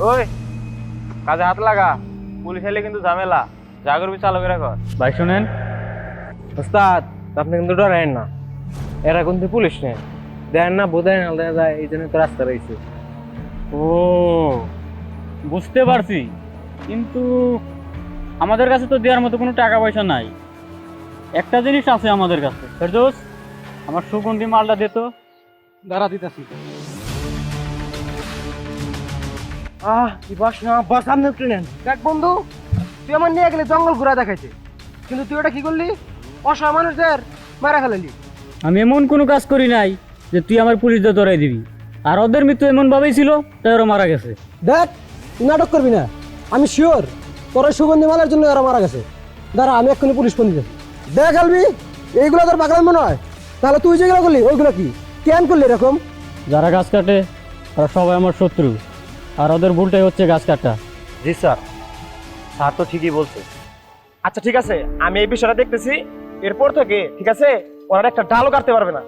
ওই কাজে হাত লাগা, পুলিশ এলে কিন্তু ঝামেলা। যা করবি চালু করে রাখ। ভাই শুনেন, ওস্তাদ আপনি কিন্তু ডরেন না, এরা কিন্তু পুলিশ নেই, দেন না বোধেন না দেখা যায়, এই জন্য তো রাস্তা রয়েছে। ও বুঝতে পারছি, কিন্তু আমাদের কাছে তো দেওয়ার মতো কোনো টাকা পয়সা নাই। একটা জিনিস আছে আমাদের কাছে, ফেরদৌস, আমার সুগন্ধি মালটা দে তো। দাঁড়া দিতেছি। কি বাস না বাস, আপনি একটু নেন। দেখ বন্ধু, তুই আমার নিয়ে গেলে জঙ্গল ঘুরা দেখাইছে, কিন্তু তুই ওটা কি করলি? অসহায় মানুষদের মারা ফেলালি। আমি এমন কোনো কাজ করি নাই যে তুই আমার পুলিশদের ধরাই দিবি। আর ওদের মৃত্যু এমন ভাবেই ছিল, তাই ওরা মারা গেছে। দেখ, তুই নাটক করবি না। আমি শিওর তোর ওই সুগন্ধি মালার জন্য ওরা মারা গেছে। দাঁড়া, আমি এক্ষুনি পুলিশ ফোন দিতে। দেখ আলবি, এইগুলো তোর পাগলাম মনে হয়। তাহলে তুই যেগুলো করলি ওইগুলো কি, কেন করলি এরকম? যারা গাছ কাটে তারা সবাই আমার শত্রু, আর ওদের ভুলটাই হচ্ছে গাছ কাটা। জি স্যার, স্যার তো ঠিকই বলছে। আচ্ছা ঠিক আছে, আমি এই বিষয়টা দেখতেছি, এরপর থেকে ঠিক আছে ওনারা একটা ডালও কাটতে পারবে না।